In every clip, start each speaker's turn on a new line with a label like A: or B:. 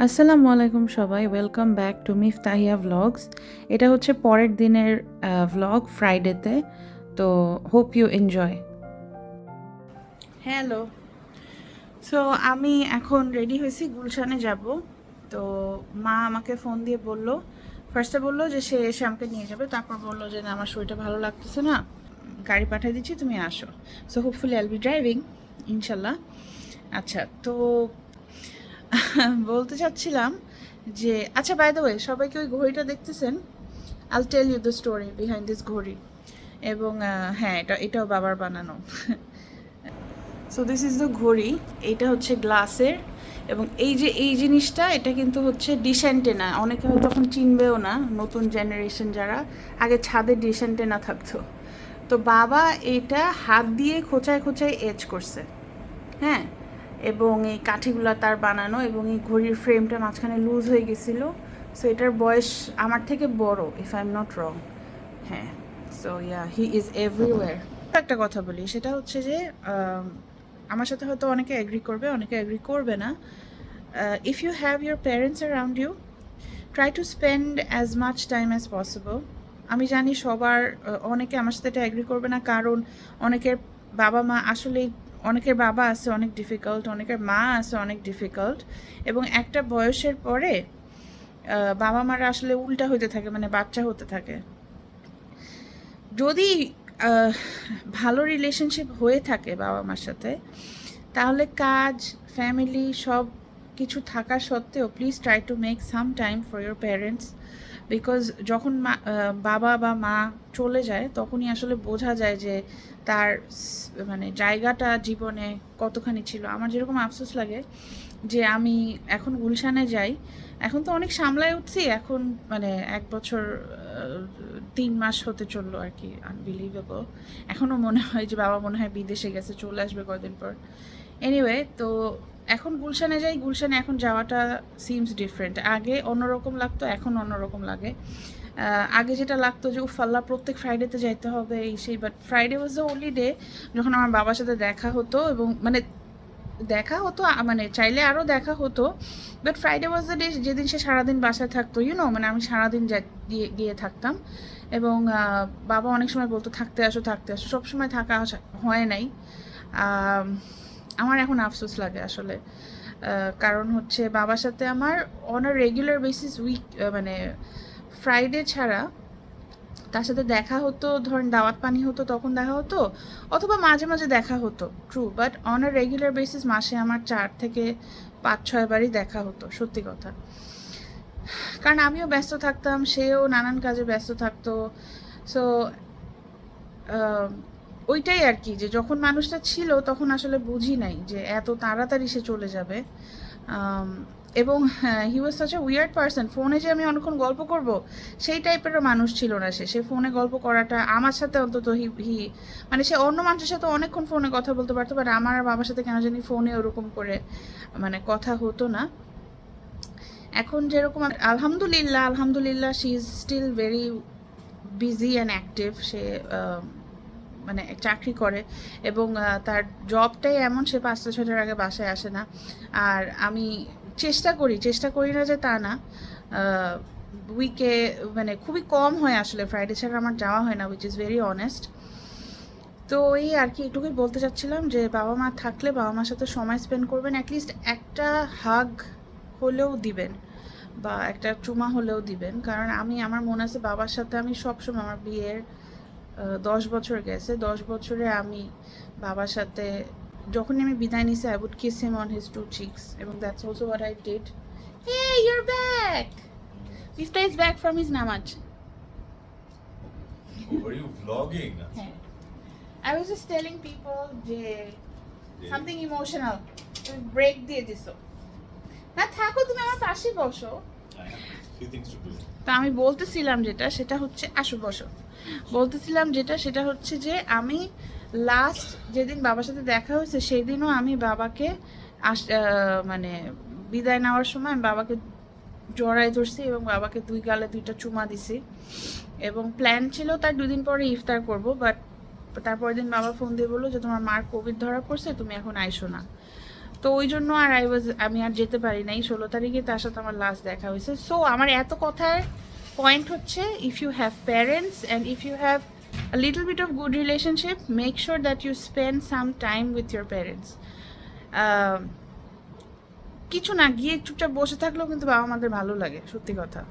A: আসসালামু আলাইকুম সবাই, welcome back to Miftahiya vlogs. এটা হচ্ছে পরের দিনের ভ্লগ ফ্রাইডেতে। তো hope you enjoy. Hello. So আমি এখন রেডি হয়েছি, গুলশানে যাব। তো মা আমাকে ফোন দিয়ে বলল, ফার্স্টে বললো যে সে এসে আমাকে নিয়ে যাবে, তারপর বললো যে না, আমার শরীরটা ভালো লাগতেছে না, গাড়ি পাঠিয়ে দিচ্ছি, তুমি আসো। সো হোপফুলি আইল বি ড্রাইভিং, ইনশাল্লাহ। আচ্ছা, তো বলতে চাচ্ছিলাম যে, আচ্ছা, বাই দ্য ওয়ে, সবাইকে ওই ঘড়িটা দেখতেছেন? I'll tell you the story behind this ঘড়ি। এবং হ্যাঁ, এটাও বাবার বানানো। সো দিস ইজ দ্য ঘড়ি। এইটা হচ্ছে গ্লাসের, এবং এই যে এই জিনিসটা, এটা কিন্তু হচ্ছে ডিশ অ্যান্টেনা। অনেকে হয়তো তখন চিনবেও না, নতুন জেনারেশন যারা, আগে ছাদে ডিশ অ্যান্টেনা থাকতো। তো বাবা এটা হাত দিয়ে খোঁচায় খোঁচায় এজ করছে, হ্যাঁ। এবং এই কাঠিগুলো তার বানানো, এবং এই ঘড়ির ফ্রেমটা মাঝখানে লুজ হয়ে গেছিলো। সো এটার বয়স আমার থেকে বড়, if I am not wrong. হ্যাঁ। So yeah, he is everywhere. একটা কথা বলি, সেটা হচ্ছে যে আমার সাথে হয়তো অনেকে এগ্রি করবে, অনেকে এগ্রি করবে না। If you have your parents around you, try to spend as much time as possible. আমি জানি সবার অনেকে আমার সাথে এটা এগ্রি করবে না, কারণ অনেকের বাবা মা আসলে, অনেকের বাবা আছে অনেক ডিফিকাল্ট, অনেকের মা আছে অনেক ডিফিকাল্ট, এবং একটা বয়সের পরে বাবা মারা আসলে উল্টা হতে থাকে, মানে বাচ্চা হতে থাকে। যদি ভালো রিলেশনশিপ হয়ে থাকে বাবা মার সাথে, তাহলে কাজ, ফ্যামিলি সব কিছু থাকা সত্ত্বেও please try to make some time for your parents. Because যখন বাবা বা মা চলে যায়, তখনই আসলে বোঝা যায় যে তার মানে জায়গাটা জীবনে কতখানি ছিল। আমার যেরকম আফসোস লাগে যে আমি এখন গুলশানে যাই, এখন তো অনেক সামলায় উঠছি, এখন মানে 1 বছর 3 মাস হতে চললো আর কি, আনবিলিভেবল। এখনও মনে হয় যে বাবা মনে হয় বিদেশে গেছে, চলে আসবে কদিন পর। এনিওয়ে, তো এখন গুলশানে যাই, গুলশানে এখন যাওয়াটা সিমস ডিফারেন্ট। আগে অন্যরকম লাগতো, এখন অন্যরকম লাগে। আগে যেটা লাগতো যে উফ আল্লাহ, প্রত্যেক ফ্রাইডেতে যাইতে হবে এই সেই, but Friday was the only day যখন আমার বাবার সাথে দেখা হতো, এবং মানে দেখা হতো, মানে চাইলে আরও দেখা হতো, but Friday was the day যেদিন সে সারাদিন বাসায় থাকতো, মানে আমি সারাদিন গিয়ে থাকতাম। এবং বাবা অনেক সময় বলতো থাকতে আসো থাকতে আসো, সবসময় থাকা হয় নাই। আমার এখন আফসোস লাগে আসলে, কারণ হচ্ছে বাবার সাথে আমার অন আ রেগুলার বেসিস মানে ফ্রাইডে ছাড়া তার সাথে দেখা হতো, ধরেন দাওয়াত পানি হতো তখন দেখা হতো, অথবা মাঝে মাঝে দেখা হতো, true, but on a regular basis মাসে আমার 4 থেকে 5-6 বারই দেখা হতো, সত্যি কথা। কারণ আমিও ব্যস্ত থাকতাম, সেও নানান কাজে ব্যস্ত থাকতো। সো ওইটাই আর কি, যে যখন মানুষটা ছিল তখন আসলে বুঝি নাই যে এত তাড়াতাড়ি সে চলে যাবে। এবং he was such a weird person. ফোনে যে আমি অনেকক্ষণ গল্প করব, সেই টাইপেরও মানুষ ছিল না সে। সে ফোনে গল্প করাটা আমার সাথে অন্তত হি মানে সে অন্য মানুষের সাথে অনেকক্ষণ ফোনে কথা বলতে পারতো, বাট আমার আর বাবার সাথে কেন জানি ফোনে ওরকম করে মানে কথা হতো না। এখন যেরকম আলহামদুলিল্লাহ, আলহামদুলিল্লাহ, she is still very busy and active. সে মানে চাকরি করে, এবং তার জবটাই এমন, সে 5টা 6টার আগে বাসায় আসে না। আর আমি চেষ্টা করি না যে তা না, উইকে মানে খুবই কম হয় আসলে, ফ্রাইডে ছাড়া আমার যাওয়া হয় না, উইচ ইজ ভেরি অনেস্ট। তো এই আর কি, এটুকুই বলতে চাচ্ছিলাম যে বাবা মা থাকলে বাবা মার সাথে সময় স্পেন্ড করবেন, অ্যাটলিস্ট একটা হাগ হলেও দিবেন, বা একটা চুমা হলেও দিবেন। কারণ আমার মনে আছে বাবার সাথে আমি সবসময়, আমার বিয়ের 10 বছর গেছে, 10 বছরে আমি বাবার সাথে যখনই আমি বিদায় নিছি, I would kiss him on his 2 cheeks, এবং that's also what I did. Hey, your back! Mifta is back from his নামাজ।
B: Were you vlogging?
A: হ্যাঁ, I was just telling people যে সামথিং ইমোশনাল, তুমি ব্রেক দিয়ে দিছো। না থাকো, তুমি আমার পাশে বসো।
B: I have few things to do.
A: তো আমি বলতেছিলাম যেটা, সেটা হচ্ছে, আসো বসো। বলতেছিলাম যেটা, সেটা হচ্ছে যে আমি লাস্ট যেদিন বাবার সাথে দেখা হয়েছে, সেই দিনও আমি বাবাকে মানে বিদায় নেওয়ার সময় আমি বাবাকে জড়াই ধরছি, এবং বাবাকে 2 গালে 2টা চুমা দিছি। এবং প্ল্যান ছিল তার 2 দিন পরে ইফতার করব, বাট তারপরের দিন বাবা ফোন দিয়ে বললো যে তোমার মার কোভিড ধরা পড়ছে, তুমি এখন আইসো না। তো ওই জন্য আর আমি আর যেতে পারি নাই। 16 তারিখে তার সাথে আমার লাস্ট দেখা হয়েছে। সো আমার এত কথার পয়েন্ট হচ্ছে, if you have parents and if you have a little bit of good relationship, make sure that you spend some time with your parents. কিছু না, গিয়ে চুপচাপ বসে থাকলেও কিন্তু বাবা মাদের ভালো লাগে, সত্যি কথা।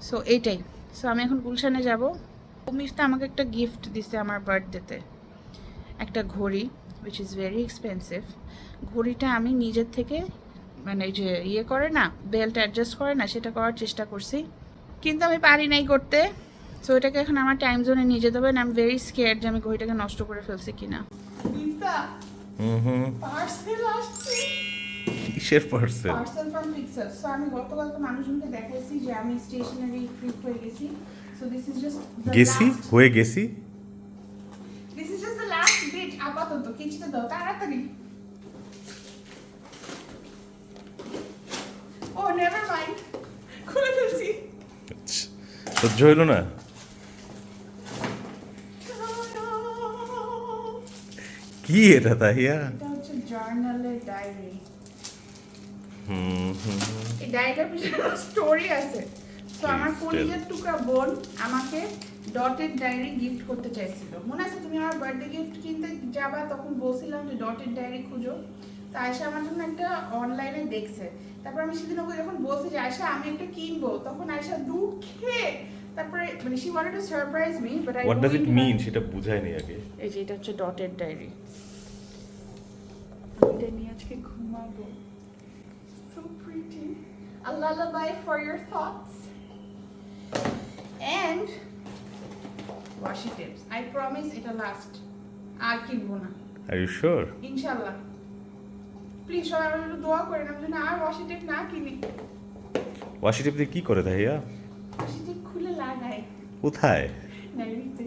A: সো এইটাই। সো আমি এখন গুলশানে যাব। মিফতা আমাকে একটা গিফট দিছে আমার বার্থডেতে, একটা ঘড়ি, উইচ ইজ ভেরি এক্সপেন্সিভ। ঘড়িটা আমি নিজের থেকে মানে যে ইয়ে করে না, বেল্ট অ্যাডজাস্ট করে না, সেটা করার চেষ্টা করছি, কিন্তু আমি পারি নাই করতে। সো এটাকে এখন আমার টাইম জোনে নিয়ে যেতে হবে। আই এম ভেরি স্কেয়ার্ড যে আমি ঘড়িটাকে নষ্ট করে ফেলছি কিনা। পার্সেল আসছে।
C: কিসের parcel?
A: Parcel from pixel. So আমি গতকালকে মানুষজনকে দেখাইছি যে আমি স্টেশনারি ফ্রিক হয়ে গেছি। সো দিস ইজ জাস্ট
C: হয়ে গেছি।
A: This is just the last bit. আপাতত কিছুটা দাও তাড়াতাড়ি। ও নেভার মাইন্ড, খুলে ফেলছি।
C: সহ্য হইল না? কি এটা তাহিয়া?
A: এটা হচ্ছে জার্নালের ডায়েরি।
C: হুম।
A: এই ডায়েরিটার পিছনে স্টোরি আছে। তো আমার কলিজার টুকরা বোন আমাকে ডটেড ডায়েরি গিফট করতে চাইছিল। মনে আছে তুমি আমার বার্থডে গিফট কিনতে যাবা, তখন বলছিলাম যে ডটেড ডায়েরি খুঁজো। তো আয়শা আমার জন্য একটা অনলাইনে দেখছে। তারপর আমি সেদিন ওকে যখন বলছি যে আয়শা আমি একটা কিনবো, তখন আয়শা দুঃখে তারপরে মানে she wanted to surprise me, but I
C: what does it
A: ruined
C: mean
A: her-
C: সেটা বুঝায়নি আগে।
A: এই যে এটা হচ্ছে ডটেড ডায়েরি। এটা নিয়ে আজকে ঘুমাবো। So pretty. A lullaby for your thoughts. And washi tapes. I promise এটা লাস্ট, আর কিনবো না
C: আর ইউ শিওর?
A: ইনশাআল্লাহ। প্লিজ সবাই আমার জন্য দোয়া করেন, আমি যেন আর ওয়াশি টেপ না কিনি।
C: ওয়াশি টেপ দিয়ে কি করে তাহিয়া?
A: ওয়াশি টেপ খুলে লাগাই
C: কোথায়?
A: ডায়েরিতে।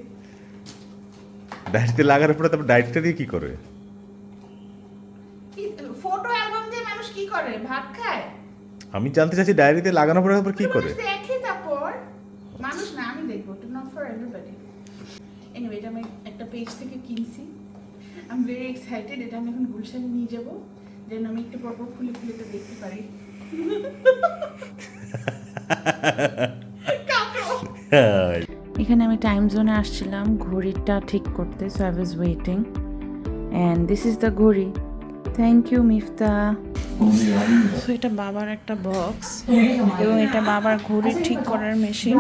C: ডায়েরিতে লাগার পরে তারপর ডায়েরিটা দিয়ে কি করে?
A: ফটো অ্যালবাম দিয়ে মানুষ কি করে, ভাত খায়?
C: আমি জানতে চাচ্ছি ডায়েরিতে লাগানোর পরে তারপর কি করে?
A: মানুষ দেখে তারপর, মানুষ না আমি দেখবো, to not for everybody. Anyway এটা আমি একটা পেজ থেকে কিনছি। I am very excited. এটা আমি এখন গুলশানে নিয়ে যাব, যেন আমি একটু পরপর খুলে খুলে তো দেখতে পারি। এখানে আমি টাইম জোনে আসছিলাম ঘড়িটা ঠিক করতে। So I was waiting and this is the ঘড়ি। Thank you Mifta. সো এটা বাবার একটা বক্স এবং এটা বাবার ঘড়ি ঠিক করার মেশিন।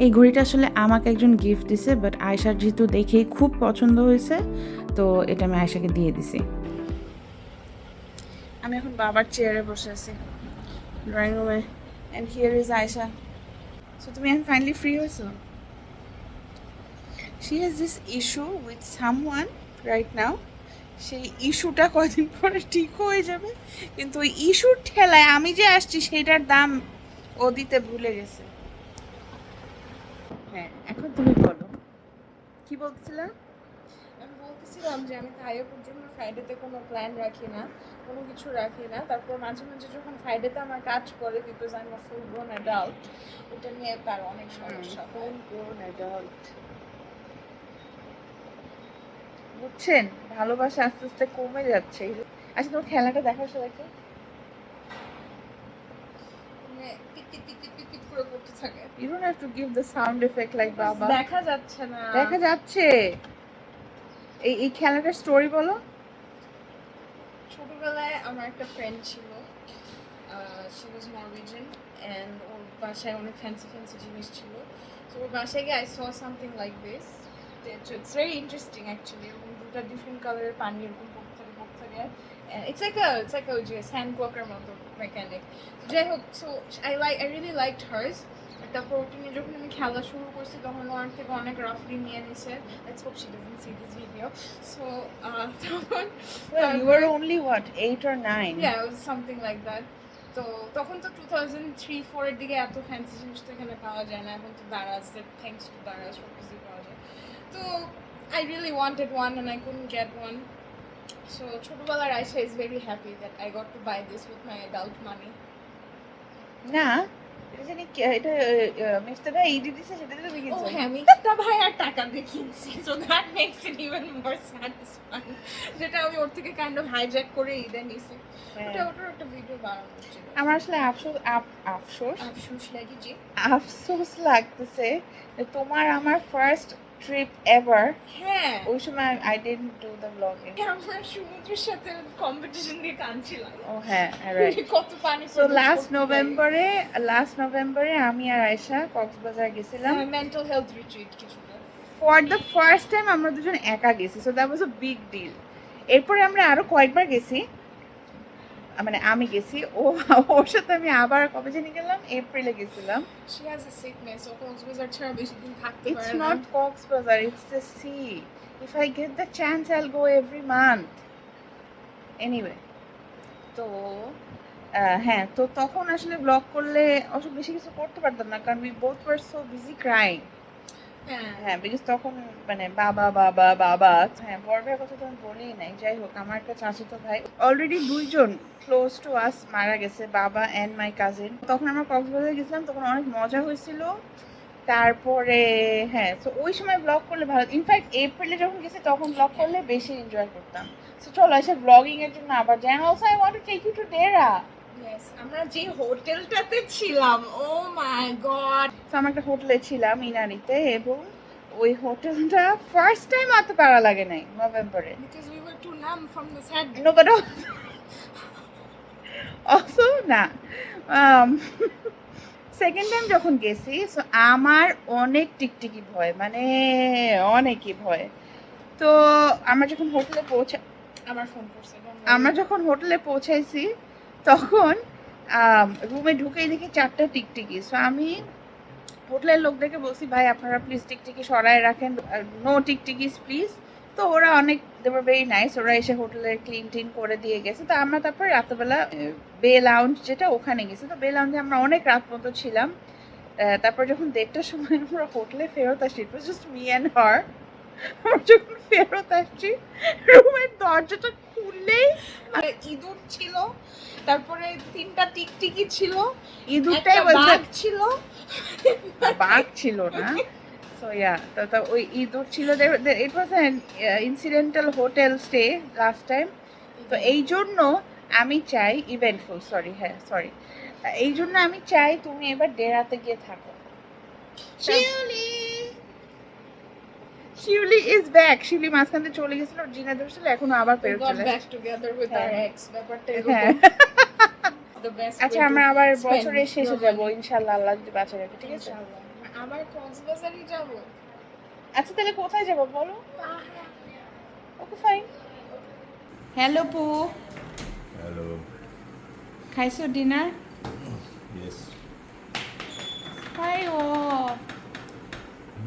A: এই ঘড়িটা আসলে আমাকে একজন গিফট দিছে, বাট আয়শার যেহেতু দেখেই খুব পছন্দ হয়েছে, তো এটা আমি আয়শাকে দিয়ে দিছি। আমি এখন বাবার চেয়ারে বসে আছি ড্রয়িং রুমে, and here is Ayesha. So তুমি এখন ফাইনালি ফ্রি হয়েছো? She has this issue with someone right now. সেই ইস্যুটা কদিন পরে ঠিক হয়ে যাবে, কিন্তু ওই ইস্যুর ঠেলায় আমি যে আসছি সেটার দাম ও দিতে ভুলে গেছে। হ্যাঁ এখন তুমি বলো, কি বলছিলা?
D: আমি বলতেছিলাম যে আমি থাইয়ের জন্য ফ্রাইডেতে কোনো প্ল্যান রাখি না, কোনো কিছু রাখি না। তারপর মাঝে মাঝে যখন ফ্রাইডেতে আমার কাজ করে, because I am a full grown adult, ওটা নিয়ে তার অনেক সমস্যা।
A: ফুল গ্রোন অ্যাডাল্ট, বুঝছেন? ভালোবাসা আস্তে আস্তে কমে যাচ্ছে। আচ্ছা তোমার খেলাটা দেখার সাথে দেখো।
D: মানে tick tick tick tick tick tick করে করতে থাকে।
A: You don't have to give the sound effect like বাবা।
D: দেখা যাচ্ছে না।
A: দেখা যাচ্ছে। এই খেলাটার স্টোরি বলো।
D: ছোটবেলায় আমার একটা ফ্রেন্ড ছিল, শি ওয়াজ নরওয়েজিয়ান, অ্যান্ড ওর বাসায় অনেক ফ্যান্সি ফ্যান্সি জিনিস ছিল। তো ওর বাসায় গিয়ে I saw something like this. It's very interesting actually. এরকম দুটা ডিফারেন্ট কালারের পানি এরকম পড়তে থাকে। ইটস লাইক ওই যে স্যান্ড ক্লকের মতো মেকানিক। যাই হোক, so I really liked hers. তারপর ওটা নিয়ে যখন আমি খেলা শুরু করছি, তখন ওর থেকে অনেক রাফলি নিয়ে নিছে। Let's hope she doesn't C this video. So তখন
A: You were only what, 8 or 9?
D: Yeah, it was something like that. তো তখন তো 2003-4 এর দিকে এত ফ্যান্সি জিনিস তো এখানে পাওয়া যায় না। এখন তো দারাজ, থ্যাঙ্কস টু দারাজ সব কিছু পাওয়া যায়। তো I really wanted one and I couldn't get one. So ছোটবেলার Aisha is very happy that I got to buy this with my adult money.
A: না, এটা জানি এটা মিস্টার ভাই ইডি দিছে সেটা তুমি
D: ও
A: কিনছো?
D: হ্যাঁ মিথ্যা ভাই আর টাকা দিয়ে কিনছি, so that makes it even more satisfying, যেটা আমি ওর থেকে কাইন্ড অফ হাইজ্যাক করে ঈদে নিছি।
A: হ্যাঁ।
D: ওটার একটা ভিডিও বানানো ছিল।
A: আমার আসলে আফসোস
D: আফসোস লাগে যে
A: আফসোস লাগতেছে যে তোমার আমার ফার্স্ট ট্রিপ এভার,
D: হ্যাঁ
A: ওই সময় I didn't do the blogging.
D: আমরা সমুদ্রের সাথে কম্পিটিশন দিয়ে কাঁদছিলাম
A: ও হ্যাঁ রাইট।
D: কত পানি
A: সো লাস্ট নভেম্বরে আমি আর আয়েশা কক্সবাজার গেছিলাম।
D: মেন্টাল হেলথ রিট্রিট কিছুটা।
A: ফর দ্য ফার্স্ট টাইম আমরা দুজন একা গেছি, so that was a big deal. এরপরে আমরা আরো কয়েকবার গেছি, মানে আমি গেছি, ওর সাথে আমি আবার কবে জানি গেলাম, এপ্রিলে গেছিলাম।
D: She has a sickness, ও কক্সবাজার ছাড়া বেশি দিন থাকতে
A: It's
D: পারে না।
A: not Coxbazar, it's the sea. If I get the chance, I'll go every month. Anyway, তো হ্যাঁ, তো তখন আসলে ব্লগ করলে অসুখ বেশি কিছু করতে পারতাম না, কারণ we both were so busy crying.
D: হ্যাঁ
A: হ্যাঁ, বিকজ তখন মানে বাবা হ্যাঁ, বড় ভাইয়ের কথা তো আমি বলেই নাই। যাই হোক, আমার একটা চাচাতো ভাই অলরেডি দুইজন ক্লোজ টু আস মারা গেছে, বাবা অ্যান্ড মাই কাজিন। তখন আমরা কক্সবাজার গেছিলাম, তখন অনেক মজা হয়েছিল। তারপরে হ্যাঁ, তো ওই সময় ব্লগ করলে ভালো। ইনফ্যাক্ট এপ্রিলে যখন গেছি তখন ব্লগ করলে বেশি এনজয় করতাম। সো চলো এসে ব্লগিং এর জন্য আবার যাই। Also I want to take you to Dera.
D: Yes, আমরা যে হোটেলটাতে ছিলাম, ও মাই গড।
A: তো আমরা একটা হোটেলে ছিলাম ইনারিতে, এবং ওই হোটেলটা ফার্স্ট টাইম অত পারা লাগে নাই নভেম্বরে।
D: Because we were too numb from the sadness.
A: No, but also না, সেকেন্ড টাইম যখন গেছি, সো আমার অনেক টিকটিকি ভয়, মানে অনেকই ভয়। তো আমরা যখন হোটেলে
D: আমার ফোন করছে,
A: আমরা যখন হোটেলে পৌঁছাইছি তখন রুমে ঢুকেই দেখি 4টা টিকটিকি। সো আমি হোটেলের লোকদেরকে বলছি, ভাই আপনারা প্লিজ টিকটিকি সরায় রাখেন, নো টিকটিকিস প্লিজ। তো ওরা অনেক, দে ওয়ার ভেরি নাইস, ওরা এসে হোটেলের ক্লিন করে দিয়ে গেছে। তো আমরা তারপর রাত্রেবেলা বে লাউঞ্জ যেটা, ওখানে গেছি। তো বে লাউঞ্জে আমরা অনেক রাত মতো ছিলাম। তারপর যখন 1:30টার সময় আমরা হোটেলে ফেরত আসি, it was just me and her. আমরা যখন ফেরত আসছি, রুমের দরজাটা খুললেই
D: ইঁদুর ছিল, তারপরে 3টা টিকটিকি ছিল,
A: ইঁদুরটাই
D: একটা বাঘ ছিল।
A: বাঘ ছিল না। সো ইয়া, তো ওই ইঁদুর ছিল। It was an incidental hotel stay last time. তো এই জন্য আমি চাই ইভেন্টফুল, সরি, এই জন্য আমি চাই তুমি এবার ডেরাতে গিয়ে থাকো। শিউলি ইজ ব্যাক। শিউলি মাঝখান থেকে চলে গেছিল, জিনা ধরছিল, এখনো আবার
D: We
A: ফেরত
D: got
A: চলে
D: back together with our
A: হ্যাঁ।
D: ex, ব্যাপারটা
A: হ্যাঁ।
D: এরকম। The best
A: আচ্ছা,
D: way
A: আমরা
D: to
A: আবার
D: spend
A: বছরের শেষে
D: your
A: যাব
D: money.
A: ইনশাআল্লাহ, আল্লাহ যদি বাঁচা রাখে, ঠিক আছে?
D: ইনশাআল্লাহ। আবার কক্সবাজারই যাব।
A: আচ্ছা, তাহলে কোথায় যাব বলো? Okay fine. হ্যালো পু,
B: Hello.
A: খাইছো ডিনার?
B: Yes.
A: হাই ও,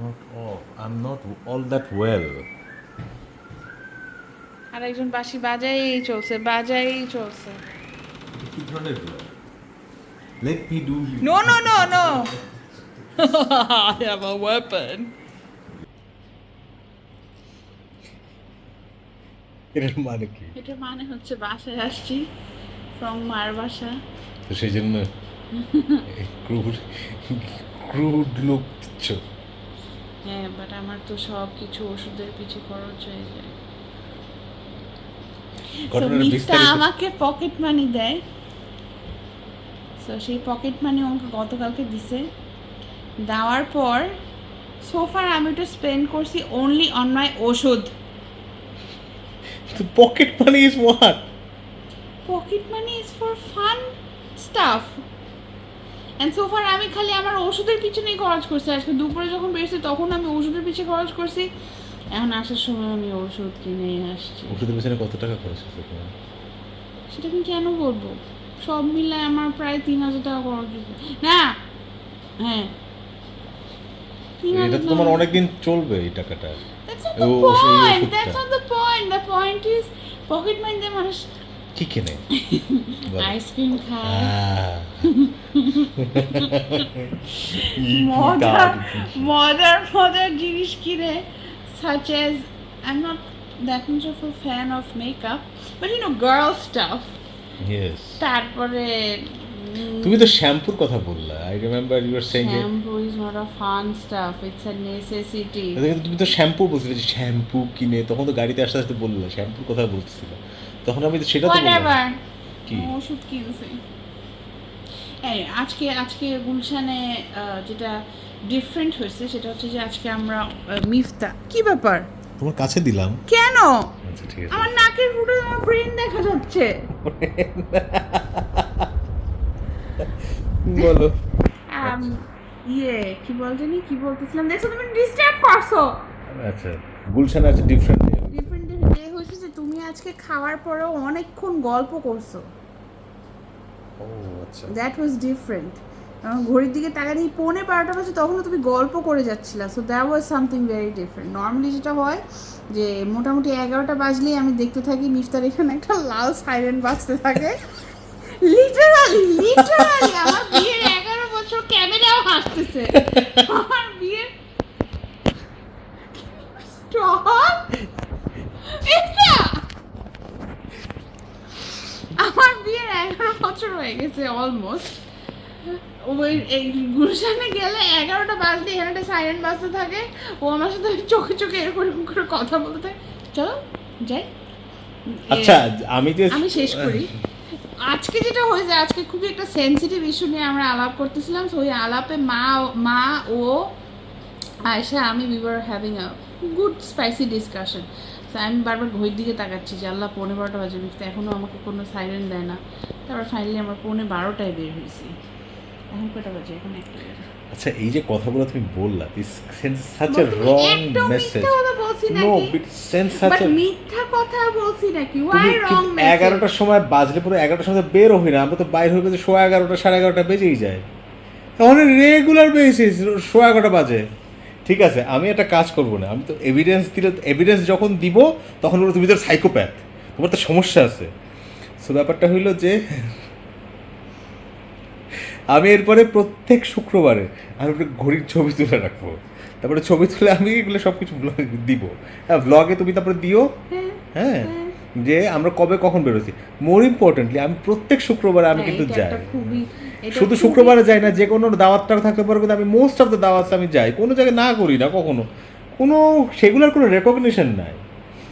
C: Not off. I'm not all that well.
A: আর একজন বাঁশি বাজাই চলছে।
B: কি ধরনের vlog? Let me do you.
A: No. I have a weapon.
C: এর মানে কি?
A: এটা মানে হচ্ছে বাসায় আসছি ফ্রম মার বাসা।
C: তো সেই জন্য ক্রুড লুক দিচ্ছ।
A: হ্যাঁ, বাট আমার তো সব কিছু ওষুধের পিছে খরচ হয়ে যায়। তো
C: ঘটনার
A: মিস্তা
C: বিস্তারিত
A: আমাকে পকেট মানি দেয়। তো সেই পকেট মানি আমাকে গতকালকে দিছে। দেওয়ার পর সোফার আমি ওটা স্পেন্ড করছি অনলি অন মাই ওষুধ।
C: Pocket money is what?
A: Pocket money is for fun stuff. And so far আমি খালি আমার ওষুধের পিছনেই খরচ করছি। আজকে দুপুরে যখন বেরোছি তখন আমি ওষুধের পিছনে খরচ করছি। এখন আসার সময় আমি ওষুধ কিনে আসছি।
C: ওষুধের পেছনে কত টাকা খরচ হচ্ছে তোমার?
A: সেটা আমি কেন বলবো? সব মিলায় আমার প্রায় 3,000 টাকা খরচ হয়েছে। না, হ্যাঁ,
C: এটা তো তোমার অনেকদিন চলবে এই টাকাটা।
A: That's not the
C: ও, সেই
A: point.
C: ওষুধটা।
A: That's not the point. The point is pocket money দিয়ে মানুষ
C: কি কেনে? বলো।
A: আইসক্রিম খায়,
C: আহ।
A: মজার জিনিস কিনে, such as I'm not that much of a fan of makeup, but you know, girl stuff.
C: Yes.
A: তারপরে
C: তুমি তো শ্যাম্পুর কথা বললা, I remember you are saying
A: shampoo is not a fun stuff, it's a necessity.
C: তুমি তো shampoo বলছিলে যে শ্যাম্পু কিনে, তখন তো গাড়িতে আসতে আসতে বললে শ্যাম্পুর কথা বলতেছিল, তখন আমি তো সেটা তো বললাম।
A: হোয়াটএভার,
C: কি
A: ওষুধ কিনছে। এই আজকে আজকে গুলশানে যেটা ডিফারেন্ট হয়েছে সেটা হচ্ছে যে আজকে আমরা মিফতা, কি ব্যাপার,
C: তোমার কাছে দিলাম।
A: কেন
C: আচ্ছা ঠিক আছে।
A: আমার নাকের ফুটে আমার ব্রেন দেখা যাচ্ছে।
C: বলো।
A: কি বলছিনি, কি বলতেছিলাম, দেখছো তুমি ডিস্টার্ব করছো।
C: আচ্ছা, গুলশান আছে ডিফারেন্ট।
A: ডিফারেন্ট ডে হয়েছে যে তুমি আজকে খাওয়ার পরেও অনেকক্ষণ গল্প করছো,
C: ও আচ্ছা।
A: That was different. ঘড়ির দিকে টাকা দিয়ে 11:30 বাজে, তখনও তুমি গল্প করে যাচ্ছিলা, so that was something very different. Normally যেটা হয় যে মোটামুটি 11টা বাজলেই আমি দেখতে থাকি মিফতার এখানে একটা লাল সাইরেন বাজতে থাকে। লিটারালি আমার বিয়ের 11 বছর ক্যামেরাও হাসতেছে। আমার বিয়ের স্টপ এটা, আমার বিয়ের 11 বছর হয়ে গেছে অলমোস্ট। ওই এই গুলশানে গেলে 11টা বাজলে এখানে একটা সাইরেন বাজতে থাকে, ও আমার সাথে চোখে চোখে এরকম এরকম করে কথা বলতে থাকে, চলো যাই।
C: আচ্ছা আমি যে
A: আমি শেষ করি। আজকে যেটা হয়েছে, আজকে খুবই একটা সেনসিটিভ ইস্যু নিয়ে আমরা আলাপ করতেছিলাম, তো ওই আলাপে মা ও আয়শা আমি we were having a good spicy discussion. তো আমি বারবার ঘড়ির দিকে তাকাচ্ছি যে আল্লাহ 11:30 বাজে, মিফতা এখনও আমাকে কোনো সাইরেন দেয় না। তারপর ফাইনালি আমরা 11:30টায় বের হয়েছি। এখন কটা বাজে? এখন 1টা বাজে।
C: আচ্ছা এই যে কথাগুলো তুমি বললা, this sense such a wrong message. No it sense such
A: but
C: a,
A: মিথ্যা কথা বলছি নাকি?
C: তুমি
A: ওয়াই রং
C: কিন্তু
A: মেসেজ?
C: 11টার সময় বাজলে পরে 11টার সময় বের হই না, আমরা তো বাইরে হয়ে গেছে 11:30 11:30 বেজেই যায়, এখন রেগুলার বেসিস 11:30 বাজে। ঠিক আছে আমি একটা কাজ করবো না, আমি তো এভিডেন্স দিলে, এভিডেন্স যখন দিব তখন বলো তুমি তো সাইকোপ্যাথ, তোমার তো সমস্যা আছে। সো ব্যাপারটা হইলো যে আমি এরপরে প্রত্যেক শুক্রবারে আমি একটা ঘড়ির ছবি তুলে রাখবো, তারপরে ছবি তুলে আমি এগুলো সব কিছু দিব। হ্যাঁ ব্লগে তুমি তারপরে দিও, হ্যাঁ যে আমরা কবে কখন বেরোছি। মোর ইম্পর্টেন্টলি আমি প্রত্যেক শুক্রবারে আমি কিন্তু যাই, শুধু শুক্রবারে যাই না, যে কোনো দাওয়াতটা থাকতে পারবে, আমি মোস্ট অফ দ্য দাওয়াত আমি যাই, কোনো জায়গায় না করি না কখনো, কোনো সেগুলোর কোনো রেকগনিশন নাই,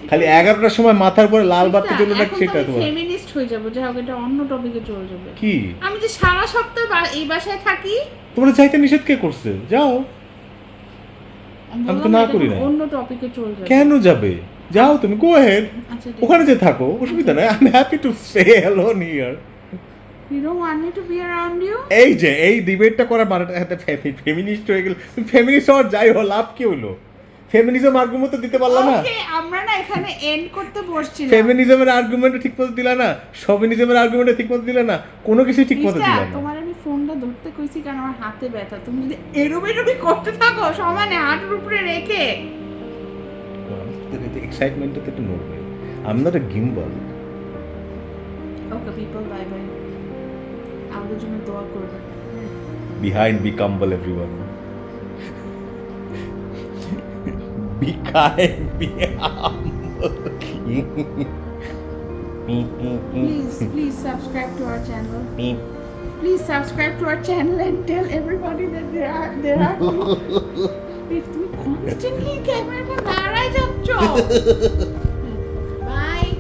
C: খালি 11টার সময় মাথার পরে লাল বাতি জ্বলে না সেটা তোমার
A: ফেমিনিস্ট হয়ে যাব, যাই হোক এটা অন্য টপিকে চলে যাবে।
C: কি
A: আমি যে সারা সপ্তাহ এই বাসায় থাকি,
C: তোমরা যাইতে নিষেধ কে করছে? যাও, আমি তো না করি না।
A: অন্য টপিকে চলে যাবে।
C: কেন যাবে? যাও তুমি, গো হেড,
A: আচ্ছা
C: ওখানে যে থাকো, অসুবিধা নাই, I am happy to stay alone here.
A: You don't want me to be around you?
C: এই যে এই ডিবেটটা করার মানে ফেমিনিস্ট হয়ে গেল, ফেমিনিস্ট হওয়ার যাই হো লাভ কি হলো? ফেমিনিজম আর্গুমেন্ট তো দিতে পারলা না।
A: ওকে আমরা না এখানে এন্ড করতে বসছি না।
C: ফেমিনিজমের আর্গুমেন্টও ঠিকমতো দিলা না, শোভিনিজমের আর্গুমেন্টও ঠিকমতো দিলা না, কোনো কিছু ঠিকমতো দিলা না।
A: তোমার আমি ফোনটা ধরতে কইছি কারণ আমার হাতে ব্যথা, তুমি যদি এরোবেরোবি করতে থাকো সমানে হাতের উপরে রেখে,
C: এক্সাইটমেন্টটা তো একটু নড়বে। I am not a gimbal.
A: Okay people, bye bye, আমাদের জন্য দোয়া করবে।
C: Behind, be humble, everyone. Be kind, be humble.
A: Please subscribe to our channel. Please subscribe to our channel and tell everybody that there are if তুমি constantly ক্যামেরার পর দাঁড়ায় যাচ্ছ। Bye.